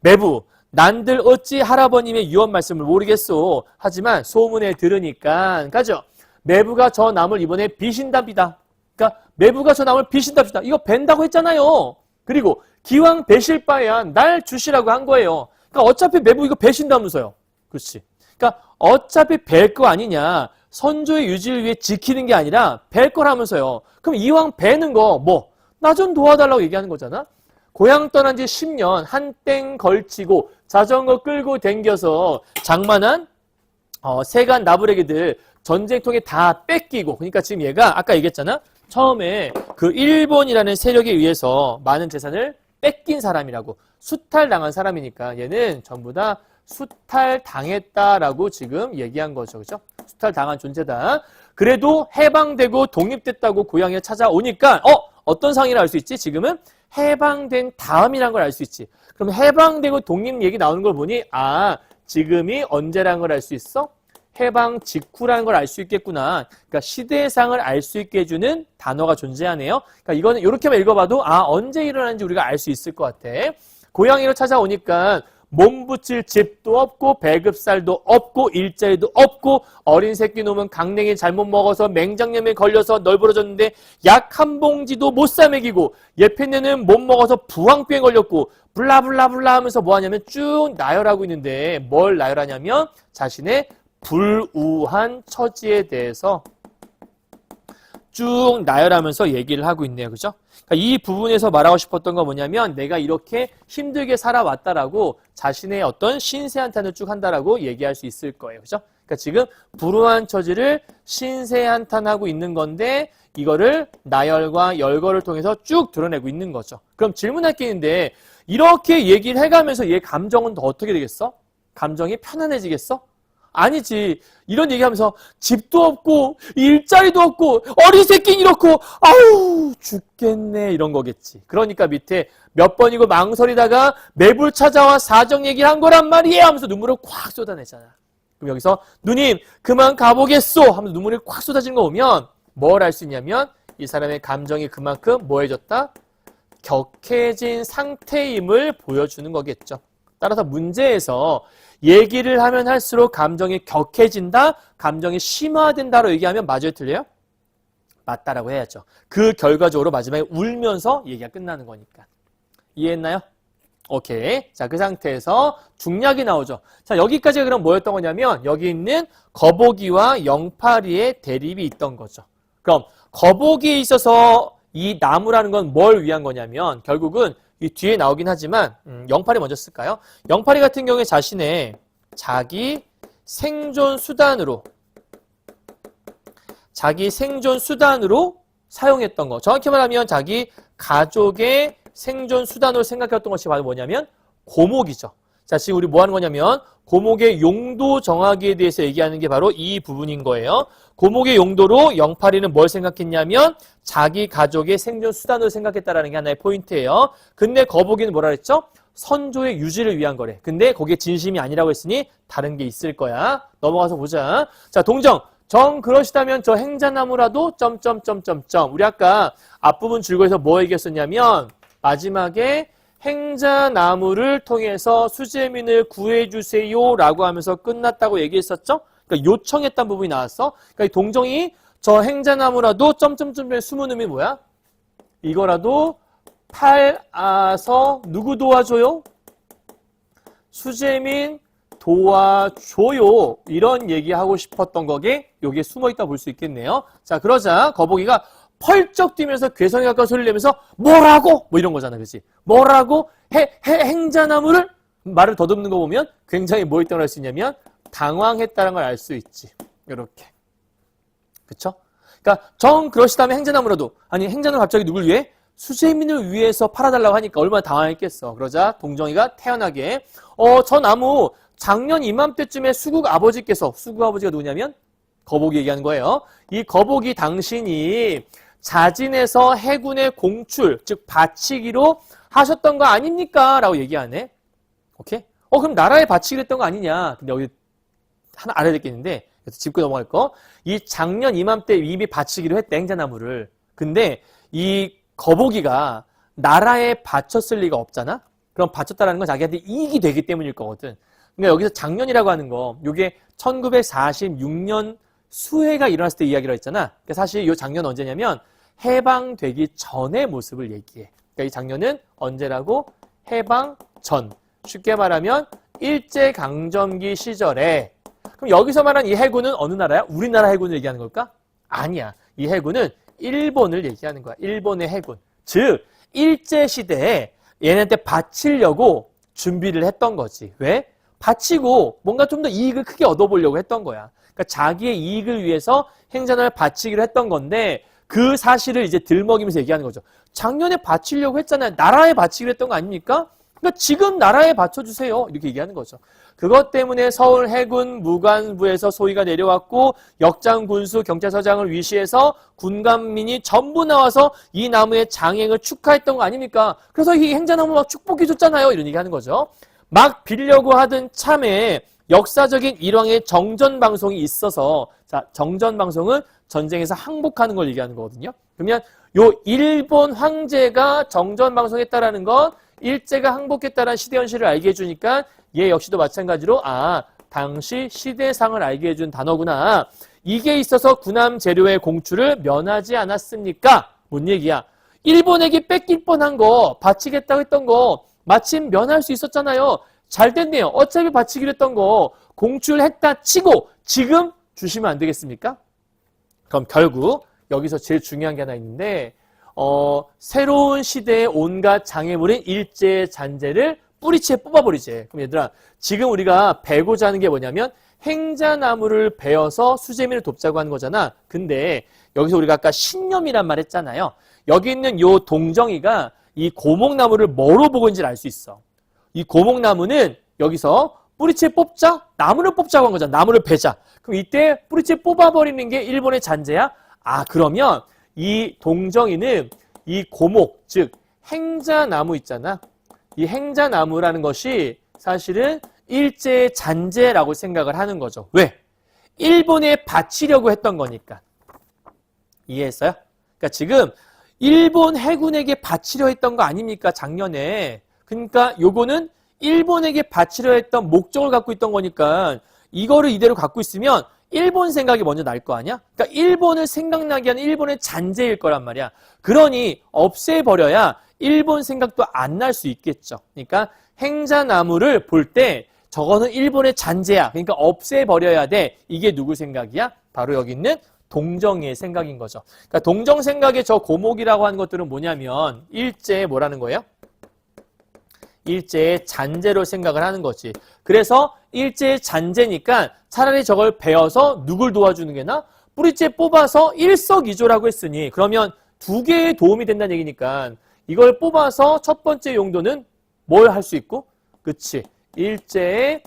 매부 난들 어찌 할아버님의 유언 말씀을 모르겠소. 하지만 소문에 들으니까 가죠. 매부가 저 남을 이번에 비신답니다. 그러니까 매부가 저 남을 비신답시다. 이거 벤다고 했잖아요. 그리고 기왕 배실 바에야 날 주시라고 한 거예요. 그러니까 어차피 매부 이거 배신다면서요. 그렇지. 그러니까 어차피 뵐 거 아니냐. 선조의 유지를 위해 지키는 게 아니라 뵐 거라면서요. 그럼 이왕 뵈는 거 뭐? 나 좀 도와달라고 얘기하는 거잖아. 고향 떠난 지 10년 한 땡 걸치고 자전거 끌고 댕겨서 장만한 세간 나부레기들 전쟁통에 다 뺏기고 그러니까 지금 얘가 아까 얘기했잖아. 처음에 그 일본이라는 세력에 의해서 많은 재산을 뺏긴 사람이라고 수탈당한 사람이니까 얘는 전부 다 수탈당했다라고 지금 얘기한 거죠. 그죠? 수탈당한 존재다. 그래도 해방되고 독립됐다고 고향에 찾아오니까 어떤 상황이라 알 수 있지? 지금은 해방된 다음이란 걸 알 수 있지. 그럼 해방되고 독립 얘기 나오는 걸 보니 지금이 언제라는 걸 알 수 있어? 해방 직후라는 걸 알 수 있겠구나. 그러니까 시대상을 알 수 있게 해주는 단어가 존재하네요. 그러니까 이거는 이렇게만 읽어봐도 언제 일어났는지 우리가 알 수 있을 것 같아. 고향으로 찾아오니까 몸 붙일 집도 없고 배급살도 없고 일자리도 없고 어린 새끼 놈은 강냉이 잘못 먹어서 맹장염에 걸려서 널브러졌는데 약 한 봉지도 못 사 먹이고 예편네는 못 먹어서 부황병에 걸렸고 블라블라블라 하면서 뭐 하냐면 쭉 나열하고 있는데 뭘 나열하냐면 자신의 불우한 처지에 대해서 쭉 나열하면서 얘기를 하고 있네요. 그죠? 그러니까 이 부분에서 말하고 싶었던 건 뭐냐면 내가 이렇게 힘들게 살아왔다라고 자신의 어떤 신세한탄을 쭉 한다라고 얘기할 수 있을 거예요. 그죠? 그러니까 지금 불우한 처지를 신세한탄하고 있는 건데 이거를 나열과 열거를 통해서 쭉 드러내고 있는 거죠. 그럼 질문할 게 있는데 이렇게 얘기를 해가면서 얘 감정은 더 어떻게 되겠어? 감정이 편안해지겠어? 아니지. 이런 얘기하면서 집도 없고 일자리도 없고 어린 새끼는 이렇고 아우 죽겠네 이런 거겠지. 그러니까 밑에 몇 번이고 망설이다가 매불 찾아와 사정 얘기를 한 거란 말이에요 하면서 눈물을 콱 쏟아내잖아. 그럼 여기서 누님 그만 가보겠소 하면서 눈물이 콱 쏟아지는 거 보면 뭘 알 수 있냐면 이 사람의 감정이 그만큼 뭐해졌다? 격해진 상태임을 보여주는 거겠죠. 따라서 문제에서 얘기를 하면 할수록 감정이 격해진다, 감정이 심화된다로 얘기하면 맞아요, 틀려요? 맞다라고 해야죠. 그 결과적으로 마지막에 울면서 얘기가 끝나는 거니까. 이해했나요? 오케이. 자, 그 상태에서 중략이 나오죠. 자, 여기까지가 그럼 뭐였던 거냐면 여기 있는 거북이와 영파리의 대립이 있던 거죠. 그럼 거북이에 있어서 이 나무라는 건 뭘 위한 거냐면 결국은 이 뒤에 나오긴 하지만 영파리 먼저 쓸까요? 영파리 같은 경우에 자신의 자기 생존 수단으로 사용했던 거. 정확히 말하면 자기 가족의 생존 수단으로 생각했던 것이 바로 뭐냐면 고목이죠. 자, 지금 우리 뭐 하는 거냐면 고목의 용도 정하기에 대해서 얘기하는 게 바로 이 부분인 거예요. 고목의 용도로 영팔이는 뭘 생각했냐면 자기 가족의 생존 수단으로 생각했다라는 게 하나의 포인트예요. 근데 거북이는 뭐라 그랬죠? 선조의 유지를 위한 거래. 근데 거기에 진심이 아니라고 했으니 다른 게 있을 거야. 넘어가서 보자. 자, 동정. 정 그러시다면 저 행자나무라도 점점점점점. 우리 아까 앞부분 줄거에서 뭐 얘기했었냐면 마지막에 행자나무를 통해서 수재민을 구해주세요 라고 하면서 끝났다고 얘기했었죠? 그러니까 요청했던 부분이 나왔어. 그러니까 이 동정이 저 행자나무라도 점점점의 숨은 의미 뭐야? 이거라도 팔아서 누구 도와줘요? 수재민 도와줘요. 이런 얘기하고 싶었던 거게 여기에 숨어있다 볼 수 있겠네요. 자, 그러자 거북이가 펄쩍 뛰면서 괴성에 가까운 소리를 내면서 뭐라고? 뭐 이런 거잖아. 그렇지? 뭐라고? 행자나무를? 말을 더듬는 거 보면 굉장히 뭐 있다고 할 수 있냐면 당황했다는 걸 알 수 있지. 이렇게. 그쵸? 그러니까 정 그러시다면 행자나무라도 아니 행자는 갑자기 누굴 위해? 수재민을 위해서 팔아달라고 하니까 얼마나 당황했겠어. 그러자 동정이가 태연하게 저 나무 작년 이맘때쯤에 수국 아버지가 누구냐면 거북이 얘기하는 거예요. 이 거북이 당신이 자진해서 해군의 공출, 즉 바치기로 하셨던 거 아닙니까? 라고 얘기하네. 오케이? 그럼 나라에 바치기로 했던 거 아니냐? 근데 여기 하나 알아야 되겠는데, 그래서 짚고 넘어갈 거. 이 작년 이맘때 이미 바치기로 했대, 행자나무를. 근데 이 거북이가 나라에 바쳤을 리가 없잖아? 그럼 바쳤다라는 건 자기한테 이익이 되기 때문일 거거든. 그러니까 여기서 작년이라고 하는 거, 요게 1946년 수해가 일어났을 때 이야기를 했잖아. 그러니까 사실 이 작년 언제냐면 해방되기 전의 모습을 얘기해. 그러니까 이 작년은 언제라고? 해방 전. 쉽게 말하면 일제강점기 시절에. 그럼 여기서 말한 이 해군은 어느 나라야? 우리나라 해군을 얘기하는 걸까? 아니야. 이 해군은 일본을 얘기하는 거야. 일본의 해군. 즉 일제시대에 얘네한테 바치려고 준비를 했던 거지. 왜? 바치고 뭔가 좀 더 이익을 크게 얻어보려고 했던 거야. 그러니까 자기의 이익을 위해서 행자나무를 바치기로 했던 건데 그 사실을 이제 들먹이면서 얘기하는 거죠. 작년에 바치려고 했잖아요. 나라에 바치기로 했던 거 아닙니까? 그러니까 지금 나라에 바쳐주세요. 이렇게 얘기하는 거죠. 그것 때문에 서울 해군 무관부에서 소위가 내려왔고 역장군수 경찰서장을 위시해서 군관민이 전부 나와서 이 나무의 장행을 축하했던 거 아닙니까? 그래서 이 행자나무 막 축복해 줬잖아요. 이런 얘기하는 거죠. 막 빌려고 하던 참에 역사적인 일왕의 정전방송이 있어서 자 정전방송은 전쟁에서 항복하는 걸 얘기하는 거거든요. 그러면 요 일본 황제가 정전방송했다라는 건 일제가 항복했다라는 시대 현실을 알게 해주니까 얘 역시도 마찬가지로 당시 시대상을 알게 해준 단어구나. 이게 있어서 군함 재료의 공출을 면하지 않았습니까? 뭔 얘기야? 일본에게 뺏길 뻔한 거 바치겠다고 했던 거 마침 면할 수 있었잖아요. 잘 됐네요. 어차피 바치기로 했던 거 공출했다 치고 지금 주시면 안 되겠습니까? 그럼 결국 여기서 제일 중요한 게 하나 있는데 새로운 시대의 온갖 장애물인 일제의 잔재를 뿌리채 뽑아버리지. 그럼 얘들아 지금 우리가 베고자 하는 게 뭐냐면 행자나무를 베어서 수재민을 돕자고 하는 거잖아. 근데 여기서 우리가 아까 신념이란 말 했잖아요. 여기 있는 요 동정이가 이 고목나무를 뭐로 보고 있는지를 알 수 있어. 이 고목나무는 여기서 뿌리채 뽑자? 나무를 뽑자고 한 거잖아. 나무를 베자. 그럼 이때 뿌리채 뽑아버리는 게 일본의 잔재야? 그러면 이 동정이는 이 고목, 즉 행자나무 있잖아. 이 행자나무라는 것이 사실은 일제의 잔재라고 생각을 하는 거죠. 왜? 일본에 바치려고 했던 거니까. 이해했어요? 그러니까 지금 일본 해군에게 바치려 했던 거 아닙니까? 작년에. 그러니까 요거는 일본에게 바치려 했던 목적을 갖고 있던 거니까 이거를 이대로 갖고 있으면 일본 생각이 먼저 날 거 아니야? 그러니까 일본을 생각나게 하는 일본의 잔재일 거란 말이야. 그러니 없애버려야 일본 생각도 안 날 수 있겠죠. 그러니까 행자나무를 볼 때 저거는 일본의 잔재야. 그러니까 없애버려야 돼. 이게 누구 생각이야? 바로 여기 있는 동정이의 생각인 거죠. 그러니까 동정 생각의 저 고목이라고 하는 것들은 뭐냐면 일제의 뭐라는 거예요? 일제의 잔재로 생각을 하는 거지. 그래서 일제의 잔재니까 차라리 저걸 베어서 누굴 도와주는 게 나아? 뿌리째 뽑아서 일석이조라고 했으니 그러면 두 개의 도움이 된다는 얘기니까 이걸 뽑아서 첫 번째 용도는 뭘 할 수 있고? 그치. 일제의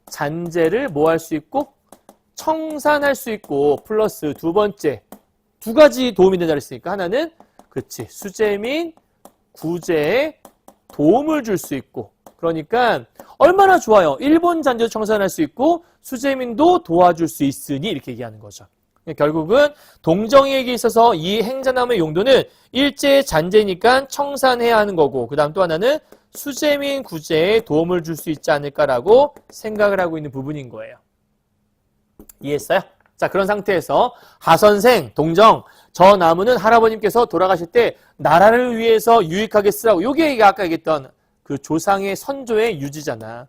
잔재를 뭐 할 수 있고? 청산할 수 있고, 플러스 두 번째. 두 가지 도움이 된다 그랬으니까 하나는, 그치. 수재 및 구제에 도움을 줄 수 있고. 그러니까 얼마나 좋아요. 일본 잔재도 청산할 수 있고, 수재민도 도와줄 수 있으니 이렇게 얘기하는 거죠. 결국은 동정이에게 있어서 이 행자나무의 용도는 일제의 잔재니까 청산해야 하는 거고, 그 다음 또 하나는 수재민 구제에 도움을 줄 수 있지 않을까라고 생각을 하고 있는 부분인 거예요. 이해했어요? 자, 그런 상태에서 하선생, 동정, 저 나무는 할아버님께서 돌아가실 때 나라를 위해서 유익하게 쓰라고. 요게 아까 얘기했던 그 조상의 선조의 유지잖아.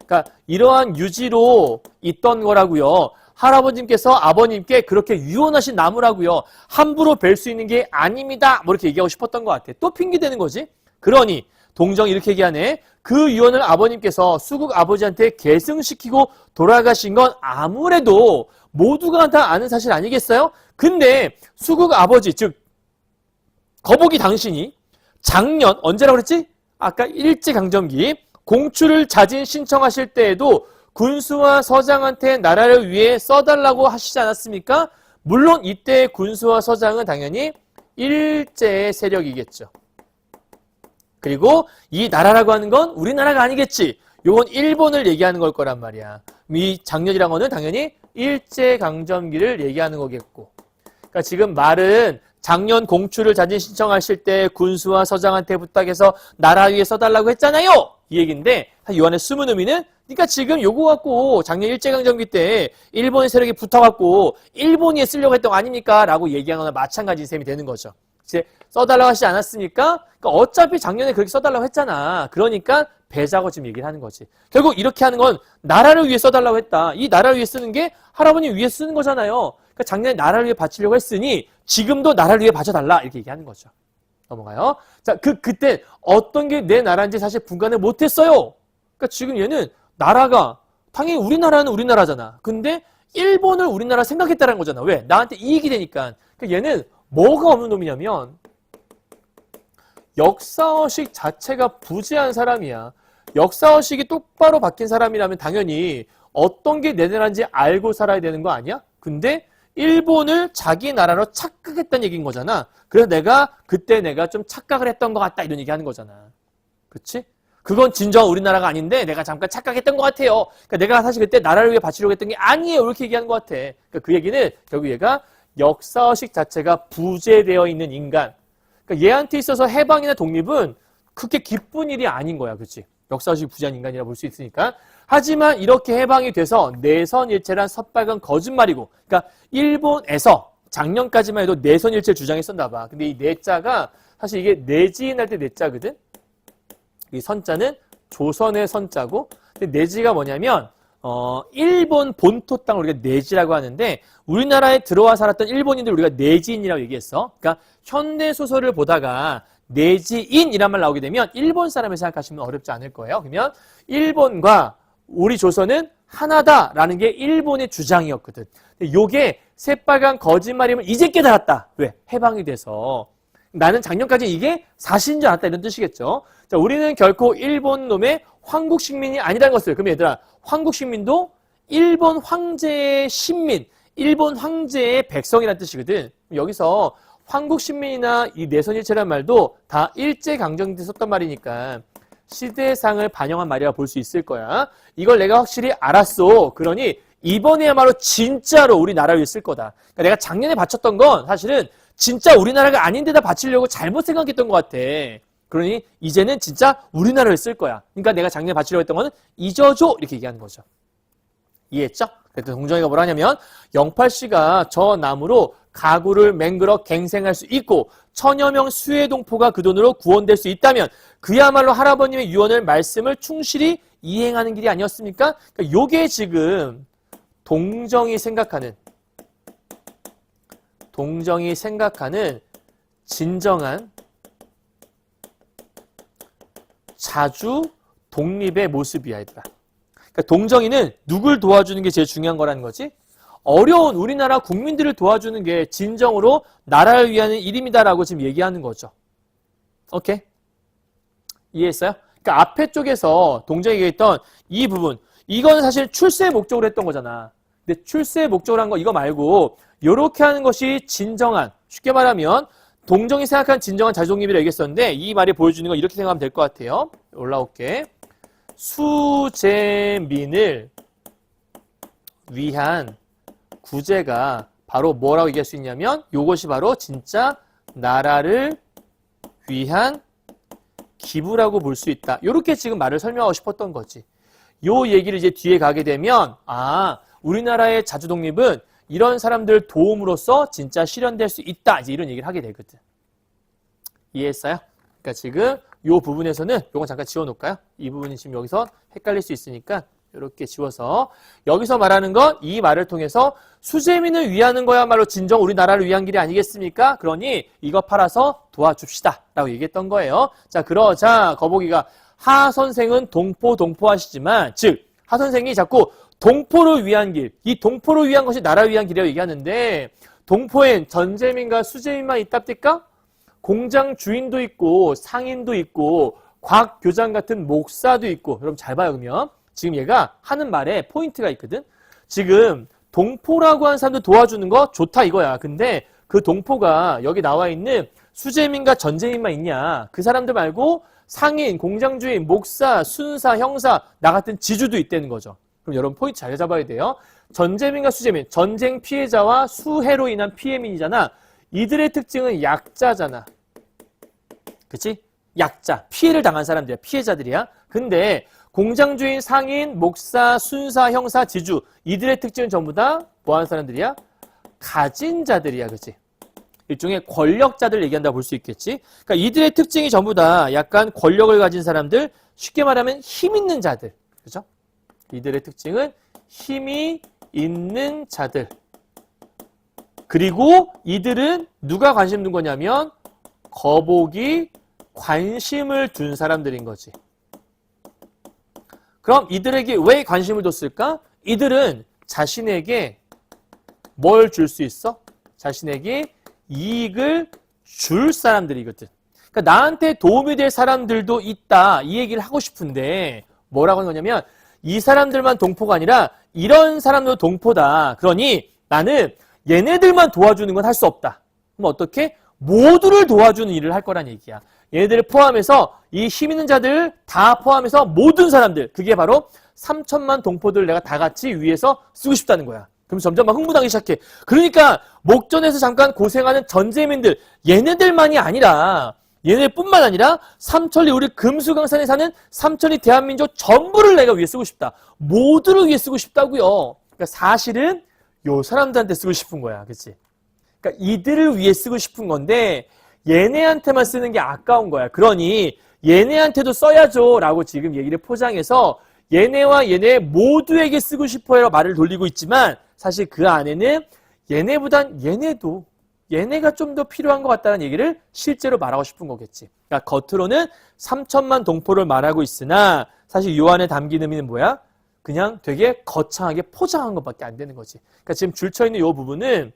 그러니까 이러한 유지로 있던 거라고요. 할아버님께서 아버님께 그렇게 유언하신 나무라고요. 함부로 뵐 수 있는 게 아닙니다. 뭐 이렇게 얘기하고 싶었던 것 같아. 또 핑계대는 거지. 그러니 동정이 이렇게 얘기하네. 그 유언을 아버님께서 수국 아버지한테 계승시키고 돌아가신 건 아무래도 모두가 다 아는 사실 아니겠어요? 근데 수국 아버지, 즉 거북이 당신이 작년 언제라고 그랬지? 아까 일제강점기 공추를 자진 신청하실 때에도 군수와 서장한테 나라를 위해 써달라고 하시지 않았습니까? 물론 이때 군수와 서장은 당연히 일제의 세력이겠죠. 그리고 이 나라라고 하는 건 우리나라가 아니겠지. 요건 일본을 얘기하는 걸 거란 말이야. 이 작년이란 거는 당연히 일제강점기를 얘기하는 거겠고. 그러니까 지금 말은 작년 공추를 자진 신청하실 때 군수와 서장한테 부탁해서 나라 위에 써달라고 했잖아요. 이 얘기인데 이 안에 숨은 의미는 그러니까 지금 요거 갖고 작년 일제강점기 때 일본의 세력이 붙어갖고 일본이 쓰려고 했던 거 아닙니까? 라고 얘기하는 거나 마찬가지인 셈이 되는 거죠. 이제 써달라고 하시지 않았습니까? 그러니까 어차피 작년에 그렇게 써달라고 했잖아. 그러니까 배자고 지금 얘기를 하는 거지. 결국 이렇게 하는 건 나라를 위해 써달라고 했다. 이 나라를 위해 쓰는 게 할아버님 위해 쓰는 거잖아요. 그러니까 작년에 나라를 위해 바치려고 했으니 지금도 나라를 위해 바쳐달라. 이렇게 얘기하는 거죠. 넘어가요. 자, 그때 어떤 게 내 나라인지 사실 분간을 못했어요. 그러니까 지금 얘는 나라가 당연히 우리나라는 우리나라잖아. 근데 일본을 우리나라 생각했다는 거잖아. 왜? 나한테 이익이 되니까. 그러니까 얘는 뭐가 없는 놈이냐면 역사의식 자체가 부재한 사람이야. 역사의식이 똑바로 박힌 사람이라면 당연히 어떤 게 내 나라인지 알고 살아야 되는 거 아니야? 근데 일본을 자기 나라로 착각했다는 얘기인 거잖아. 그래서 그때 내가 좀 착각을 했던 것 같다 이런 얘기하는 거잖아. 그치? 그건 진정 우리나라가 아닌데 내가 잠깐 착각했던 것 같아요. 그러니까 내가 사실 그때 나라를 위해 바치려고 했던 게 아니에요. 이렇게 얘기하는 것 같아. 그러니까 그 얘기는 결국 얘가 역사의식 자체가 부재되어 있는 인간. 그러니까 얘한테 있어서 해방이나 독립은 그렇게 기쁜 일이 아닌 거야. 그렇지? 역사의식 부재한 인간이라 볼 수 있으니까. 하지만 이렇게 해방이 돼서 내선일체란 섣발건 거짓말이고. 그러니까 일본에서 작년까지만 해도 내선일체를 주장했었나 봐. 근데 이 내자가 사실 이게 내지인할 때 내자거든. 이 선자는 조선의 선자고. 근데 내지가 뭐냐면 일본 본토 땅을 우리가 내지라고 하는데 우리나라에 들어와 살았던 일본인들 우리가 내지인이라고 얘기했어. 그러니까 현대 소설을 보다가 내지인이란 말 나오게 되면 일본 사람을 생각하시면 어렵지 않을 거예요. 그러면 일본과 우리 조선은 하나다라는 게 일본의 주장이었거든. 근데 요게 새빨간 거짓말임을 이제 깨달았다. 왜? 해방이 돼서. 나는 작년까지 이게 사실인 줄 알았다 이런 뜻이겠죠. 자, 우리는 결코 일본 놈의 황국 식민이 아니라는 것을. 그럼 얘들아, 황국 식민도 일본 황제의 신민, 일본 황제의 백성이라는 뜻이거든. 여기서 황국 신민이나 이 내선일체란 말도 다 일제강점기 때 썼단 말이니까 시대상을 반영한 말이라 볼 수 있을 거야. 이걸 내가 확실히 알았어. 그러니 이번에야말로 진짜로 우리나라를 위해 쓸 거다. 그러니까 내가 작년에 바쳤던 건 사실은 진짜 우리나라가 아닌데다 바치려고 잘못 생각했던 것 같아. 그러니 이제는 진짜 우리나라를 쓸 거야. 그러니까 내가 작년에 바치려고 했던 거는 잊어줘. 이렇게 얘기하는 거죠. 이해했죠? 그래서 동정이가 뭐라 하냐면 영팔씨가 저 나무로 가구를 맹글어 갱생할 수 있고 천여 명 수해동포가 그 돈으로 구원될 수 있다면 그야말로 할아버님의 유언을 말씀을 충실히 이행하는 길이 아니었습니까? 그러니까 요게 지금 동정이 생각하는 진정한 자주 독립의 모습이야, 얘들아. 그러니까 동정이는 누굴 도와주는 게 제일 중요한 거라는 거지? 어려운 우리나라 국민들을 도와주는 게 진정으로 나라를 위한 일입니다라고 지금 얘기하는 거죠. 오케이? 이해했어요? 그러니까 앞에 쪽에서 동정이 얘기했던 이 부분, 이건 사실 출세의 목적으로 했던 거잖아. 근데 출세의 목적으로 한 거 이거 말고 이렇게 하는 것이 진정한, 쉽게 말하면 동정이 생각한 진정한 자주독립이라고 얘기했었는데 이 말이 보여주는 건 이렇게 생각하면 될 것 같아요. 올라올게. 수재민을 위한 구제가 바로 뭐라고 얘기할 수 있냐면 이것이 바로 진짜 나라를 위한 기부라고 볼 수 있다. 이렇게 지금 말을 설명하고 싶었던 거지. 요 얘기를 이제 뒤에 가게 되면 우리나라의 자주독립은 이런 사람들 도움으로써 진짜 실현될 수 있다. 이제 이런 얘기를 하게 되거든. 이해했어요? 그러니까 지금 요 부분에서는 요건 잠깐 지워놓을까요? 이 부분이 지금 여기서 헷갈릴 수 있으니까 이렇게 지워서 여기서 말하는 건 이 말을 통해서 수재민을 위하는 거야말로 진정 우리나라를 위한 길이 아니겠습니까? 그러니 이거 팔아서 도와줍시다 라고 얘기했던 거예요. 자, 그러자 거북이가 하 선생은 동포하시지만 즉 하 선생이 자꾸 동포를 위한 길, 이 동포를 위한 것이 나라를 위한 길이라고 얘기하는데 동포엔 전재민과 수재민만 있답니까? 공장 주인도 있고 상인도 있고 곽 교장 같은 목사도 있고. 여러분 잘 봐요. 그러면 지금 얘가 하는 말에 포인트가 있거든. 지금 동포라고 하는 사람들 도와주는 거 좋다 이거야. 근데 그 동포가 여기 나와 있는 수재민과 전재민만 있냐? 그 사람들 말고 상인, 공장 주인, 목사, 순사, 형사, 나 같은 지주도 있다는 거죠. 그럼 여러분 포인트 잘 잡아야 돼요. 전재민과 수재민, 전쟁 피해자와 수해로 인한 피해민이잖아. 이들의 특징은 약자잖아. 그치? 약자, 피해를 당한 사람들이야. 피해자들이야. 근데 공장주인, 상인, 목사, 순사, 형사, 지주 이들의 특징은 전부 다 뭐하는 사람들이야? 가진 자들이야. 그치? 일종의 권력자들 얘기한다고 볼 수 있겠지? 그러니까 이들의 특징이 전부 다 약간 권력을 가진 사람들, 쉽게 말하면 힘 있는 자들. 그죠? 이들의 특징은 힘이 있는 자들. 그리고 이들은 누가 관심 둔 거냐면 거북이 관심을 둔 사람들인 거지. 그럼 이들에게 왜 관심을 뒀을까? 이들은 자신에게 뭘 줄 수 있어? 자신에게 이익을 줄 사람들이거든. 그러니까 나한테 도움이 될 사람들도 있다. 이 얘기를 하고 싶은데 뭐라고 하는 거냐면 이 사람들만 동포가 아니라 이런 사람도 동포다. 그러니 나는 얘네들만 도와주는 건 할 수 없다. 그럼 어떻게? 모두를 도와주는 일을 할 거란 얘기야. 얘네들을 포함해서 이 힘 있는 자들 다 포함해서 모든 사람들, 그게 바로 3천만 동포들 내가 다 같이 위해서 쓰고 싶다는 거야. 그럼 점점 막 흥분하기 시작해. 그러니까 목전에서 잠깐 고생하는 전재민들, 얘네들만이 아니라 얘네뿐만 아니라 삼천리 우리 금수강산에 사는 삼천리 대한민족 전부를 내가 위해 쓰고 싶다. 모두를 위해 쓰고 싶다고요. 그러니까 사실은 요 사람들한테 쓰고 싶은 거야. 그치? 그러니까 이들을 위해 쓰고 싶은 건데 얘네한테만 쓰는 게 아까운 거야. 그러니 얘네한테도 써야죠 라고 지금 얘기를 포장해서 얘네와 얘네 모두에게 쓰고 싶어요 말을 돌리고 있지만 사실 그 안에는 얘네보단 얘네가 좀 더 필요한 것 같다는 얘기를 실제로 말하고 싶은 거겠지. 그러니까 겉으로는 3천만 동포를 말하고 있으나 사실 요 안에 담긴 의미는 뭐야? 그냥 되게 거창하게 포장한 것밖에 안 되는 거지. 그러니까 지금 줄쳐있는 요 부분은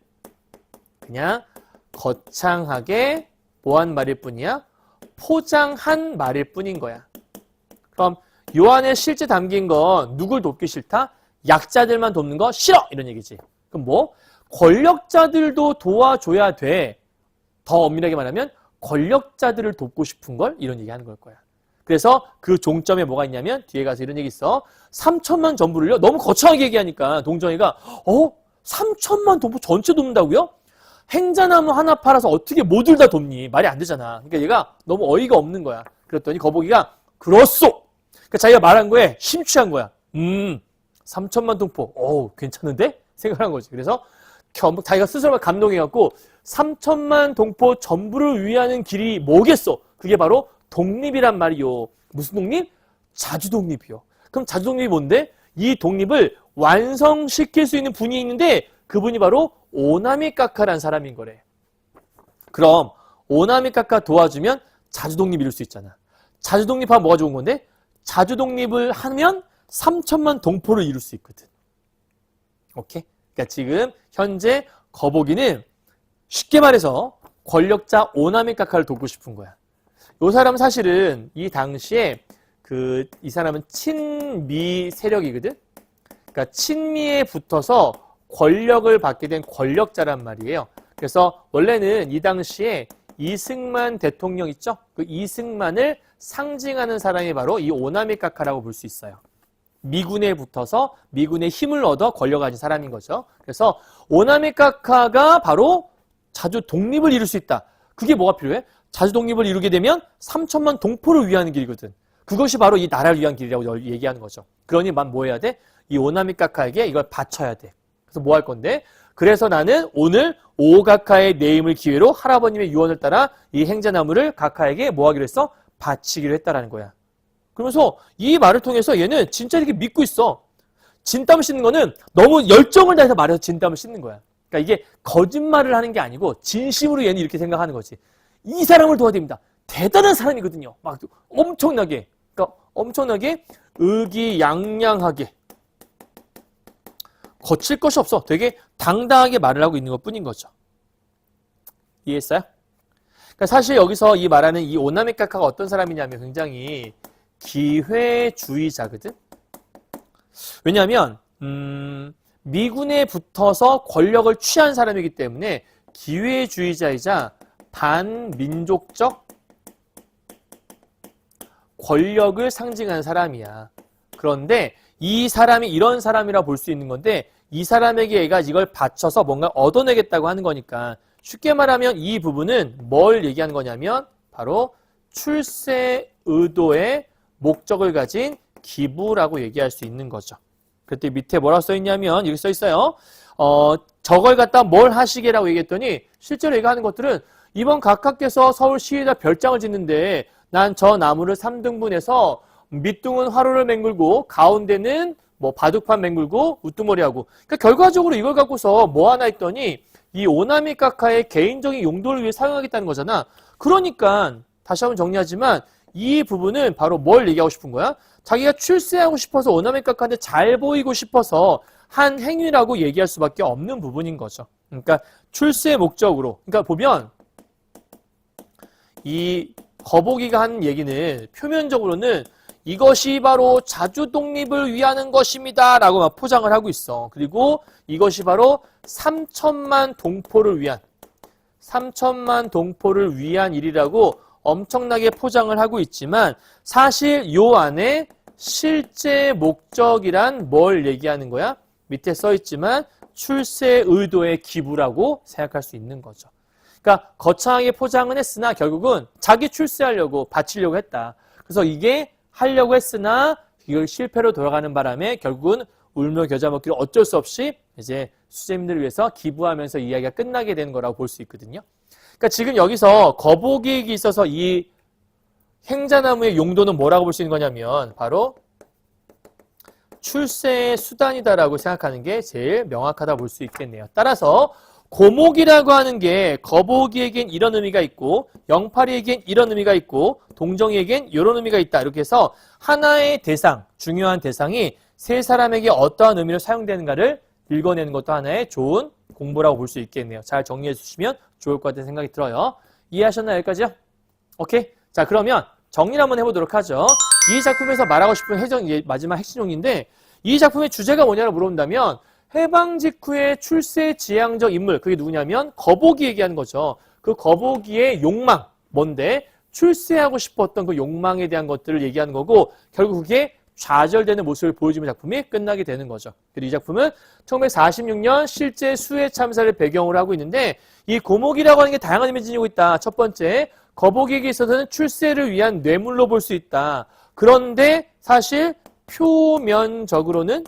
그냥 거창하게 뭐한 말일 뿐이야? 포장한 말일 뿐인 거야. 그럼 요 안에 실제 담긴 건 누굴 돕기 싫다? 약자들만 돕는 거 싫어! 이런 얘기지. 그럼 뭐? 권력자들도 도와줘야 돼. 더 엄밀하게 말하면 권력자들을 돕고 싶은 걸 이런 얘기 하는 걸 거야. 그래서 그 종점에 뭐가 있냐면 뒤에 가서 이런 얘기 있어. 3천만 전부를요? 너무 거창하게 얘기하니까 동정이가 3천만 동포 전체 돕는다고요? 행자나무 하나 팔아서 어떻게 모두 다 돕니? 말이 안 되잖아. 그러니까 얘가 너무 어이가 없는 거야. 그랬더니 거북이가 그렇소! 그러니까 자기가 말한 거에 심취한 거야. 3천만 동포. 괜찮은데? 생각한 거지. 그래서 자기가 스스로 감동해갖고 3천만 동포 전부를 위하는 길이 뭐겠어? 그게 바로 독립이란 말이요. 무슨 독립? 자주독립이요. 그럼 자주독립이 뭔데? 이 독립을 완성시킬 수 있는 분이 있는데 그분이 바로 오나미카카라는 사람인 거래. 그럼 오나미카카 도와주면 자주독립 이룰 수 있잖아. 자주독립하면 뭐가 좋은 건데? 자주독립을 하면 3천만 동포를 이룰 수 있거든. 오케이? 그러니까 지금 현재 거북이는 쉽게 말해서 권력자 오나미카카를 돕고 싶은 거야. 이 사람은 사실은 이 당시에 이 사람은 친미 세력이거든. 그러니까 친미에 붙어서 권력을 받게 된 권력자란 말이에요. 그래서 원래는 이 당시에 이승만 대통령 있죠? 그 이승만을 상징하는 사람이 바로 이 오나미 카카라고 볼 수 있어요. 미군에 붙어서 미군의 힘을 얻어 권력을 가진 사람인 거죠. 그래서 오나미 카카가 바로 자주 독립을 이룰 수 있다. 그게 뭐가 필요해? 자주 독립을 이루게 되면 3천만 동포를 위하는 길이거든. 그것이 바로 이 나라를 위한 길이라고 얘기하는 거죠. 그러니 만 뭐 해야 돼? 이 오나미 카카에게 이걸 바쳐야 돼. 그래서 뭐 할 건데? 그래서 나는 오늘 오가카의 내임을 기회로 할아버님의 유언을 따라 이 행자나무를 가카에게 뭐 하기로 했어? 바치기로 했다라는 거야. 그러면서 이 말을 통해서 얘는 진짜 이렇게 믿고 있어. 진땀을 씻는 거는 너무 열정을 다해서 말해서 진땀을 씻는 거야. 그러니까 이게 거짓말을 하는 게 아니고 진심으로 얘는 이렇게 생각하는 거지. 이 사람을 도와야 됩니다. 대단한 사람이거든요. 막 엄청나게, 그러니까 엄청나게 의기양양하게 거칠 것이 없어. 되게 당당하게 말을 하고 있는 것 뿐인 거죠. 이해했어요? 그러니까 사실 여기서 이 말하는 이 오나미 카카가 어떤 사람이냐면 굉장히 기회주의자거든. 왜냐하면 미군에 붙어서 권력을 취한 사람이기 때문에 기회주의자이자 반민족적 권력을 상징하는 사람이야. 그런데 이 사람이 이런 사람이라 볼 수 있는 건데 이 사람에게 얘가 이걸 바쳐서 뭔가 얻어내겠다고 하는 거니까 쉽게 말하면 이 부분은 뭘 얘기하는 거냐면 바로 출세 의도의 목적을 가진 기부라고 얘기할 수 있는 거죠. 그때 밑에 뭐라고 써 있냐면 이렇게 써 있어요. 저걸 갖다 뭘 하시게라고 얘기했더니 실제로 얘기하는 것들은 이번 각하께서 서울시에다 별장을 짓는데 난 저 나무를 3등분해서 밑둥은 화로를 맹글고 가운데는 뭐 바둑판 맹글고 우두머리하고 그러니까 결과적으로 이걸 갖고서 뭐 하나 했더니 이 오나미 카카의 개인적인 용도를 위해 사용하겠다는 거잖아. 그러니까 다시 한번 정리하지만 이 부분은 바로 뭘 얘기하고 싶은 거야? 자기가 출세하고 싶어서 오나미 카카한테 잘 보이고 싶어서 한 행위라고 얘기할 수밖에 없는 부분인 거죠. 그러니까 출세의 목적으로. 그러니까 보면 이 거북이가 하는 얘기는 표면적으로는 이것이 바로 자주 독립을 위하는 것입니다 라고 막 포장을 하고 있어. 그리고 이것이 바로 3천만 동포를 위한 일이라고 엄청나게 포장을 하고 있지만 사실 요 안에 실제 목적이란 뭘 얘기하는 거야? 밑에 써 있지만 출세 의도의 기부라고 생각할 수 있는 거죠. 그러니까 거창하게 포장은 했으나 결국은 자기 출세하려고 바치려고 했다. 그래서 이게 하려고 했으나 이걸 실패로 돌아가는 바람에 결국은 울며 겨자 먹기로 어쩔 수 없이 이제 수재민들을 위해서 기부하면서 이야기가 끝나게 되는 거라고 볼 수 있거든요. 그러니까 지금 여기서 거북이에게 있어서 이 행자나무의 용도는 뭐라고 볼 수 있는 거냐면 바로 출세의 수단이다라고 생각하는 게 제일 명확하다 볼 수 있겠네요. 따라서 고목이라고 하는 게 거북이에겐 이런 의미가 있고 영파리에겐 이런 의미가 있고 동정이에겐 이런 의미가 있다. 이렇게 해서 하나의 대상, 중요한 대상이 세 사람에게 어떠한 의미로 사용되는가를 읽어내는 것도 하나의 좋은 공부라고 볼 수 있겠네요. 잘 정리해 주시면 좋을 것 같다는 생각이 들어요. 이해하셨나요? 여기까지요? 오케이. 자, 그러면 정리를 한번 해보도록 하죠. 이 작품에서 말하고 싶은 마지막 핵심용인데 이 작품의 주제가 뭐냐고 물어본다면 해방 직후의 출세 지향적 인물, 그게 누구냐면 거북이 얘기하는 거죠. 그 거북이의 욕망, 뭔데? 출세하고 싶었던 그 욕망에 대한 것들을 얘기하는 거고 결국 그게 좌절되는 모습을 보여주는 작품이 끝나게 되는 거죠. 그리고 이 작품은 1946년 실제 수해 참사를 배경으로 하고 있는데 이 고목이라고 하는 게 다양한 의미를 지니고 있다. 첫 번째, 거북이에게 있어서는 출세를 위한 뇌물로 볼 수 있다. 그런데 사실 표면적으로는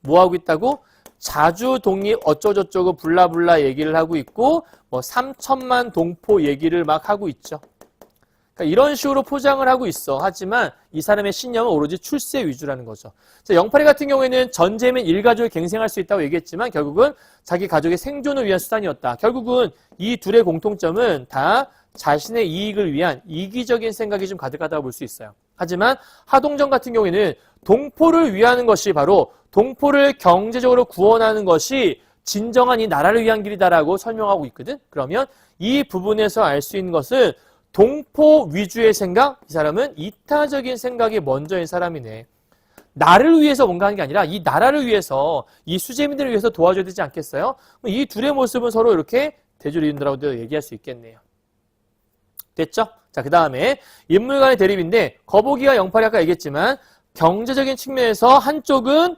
뭐 하고 있다고? 자주 독립 어쩌고저쩌고 블라블라 얘기를 하고 있고 뭐 3천만 동포 얘기를 막 하고 있죠. 그러니까 이런 식으로 포장을 하고 있어. 하지만 이 사람의 신념은 오로지 출세 위주라는 거죠. 자, 영파리 같은 경우에는 전쟁이면 일가족이 갱생할 수 있다고 얘기했지만 결국은 자기 가족의 생존을 위한 수단이었다. 결국은 이 둘의 공통점은 다 자신의 이익을 위한 이기적인 생각이 좀 가득하다고 볼 수 있어요. 하지만 하동정 같은 경우에는 동포를 위하는 것이 바로 동포를 경제적으로 구원하는 것이 진정한 이 나라를 위한 길이다라고 설명하고 있거든. 그러면 이 부분에서 알 수 있는 것은 동포 위주의 생각, 이 사람은 이타적인 생각이 먼저인 사람이네. 나를 위해서 뭔가 하는 게 아니라 이 나라를 위해서, 이 수재민들을 위해서 도와줘야 되지 않겠어요? 이 둘의 모습은 서로 이렇게 대조를 이룬다라고도 얘기할 수 있겠네요. 됐죠? 자, 그 다음에 인물 간의 대립인데 거북이와 영팔이 아까 얘기했지만 경제적인 측면에서 한쪽은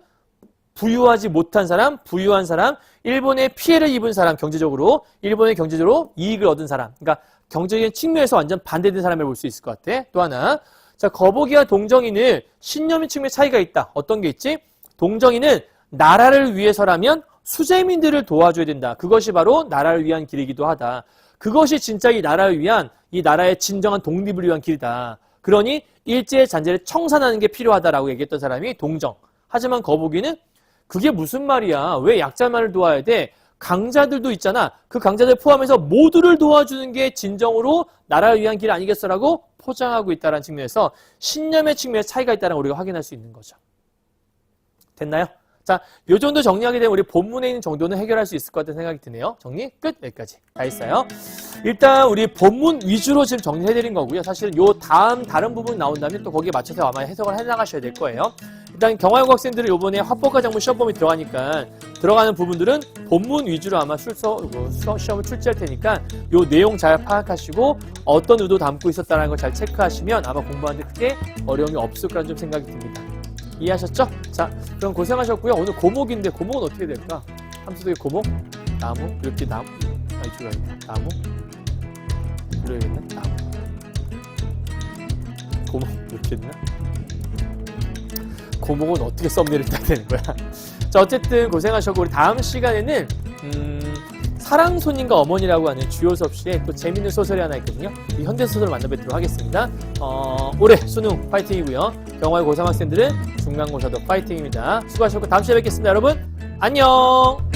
부유하지 못한 사람, 부유한 사람, 일본에 피해를 입은 사람 경제적으로, 일본의 경제적으로 이익을 얻은 사람. 그러니까 경제적인 측면에서 완전 반대된 사람을 볼 수 있을 것 같아. 또 하나, 자, 거북이와 동정이는 신념의 측면에 차이가 있다. 어떤 게 있지? 동정이는 나라를 위해서라면 수재민들을 도와줘야 된다. 그것이 바로 나라를 위한 길이기도 하다. 그것이 진짜 이 나라를 위한, 이 나라의 진정한 독립을 위한 길이다. 그러니 일제의 잔재를 청산하는 게 필요하다라고 얘기했던 사람이 동정. 하지만 거북이는 그게 무슨 말이야? 왜 약자만을 도와야 돼? 강자들도 있잖아. 그 강자들 포함해서 모두를 도와주는 게 진정으로 나라를 위한 길 아니겠어라고 포장하고 있다는 측면에서 신념의 측면에 차이가 있다는 걸 우리가 확인할 수 있는 거죠. 됐나요? 자, 요 정도 정리하게 되면 우리 본문에 있는 정도는 해결할 수 있을 것 같다는 생각이 드네요. 정리 끝. 여기까지 다 했어요. 일단 우리 본문 위주로 지금 정리해드린 거고요. 사실은 요 다른 부분 나온다면 또 거기에 맞춰서 아마 해석을 해나가셔야 될 거예요. 일단 경화여고 학생들은 요번에 화법과 작문 시험범위 들어가니까 들어가는 부분들은 본문 위주로 아마 시험을 출제할 테니까 요 내용 잘 파악하시고 어떤 의도 담고 있었다는 걸 잘 체크하시면 아마 공부하는데 크게 어려움이 없을 거라는 좀 생각이 듭니다. 이해하셨죠? 자, 그럼 고생하셨고요. 오늘 고목인데 고목은 어떻게 될까? 함수도의 고목? 나무? 이렇게 나무? 이쪽에 있네. 나무? 이러겠네? 나무. 고목 이렇게 있나? 고목은 어떻게 썸네일을 따야 되는 거야? 자, 어쨌든 고생하셨고 우리 다음 시간에는 사랑손님과 어머니라고 하는 주요 수업 시에 또 재밌는 소설이 하나 있거든요. 이 현대소설을 만나뵙도록 하겠습니다. 올해 수능 파이팅이고요. 경화의 고3 학생들은 중간고사도 파이팅입니다. 수고하셨고 다음 시간에 뵙겠습니다. 여러분 안녕.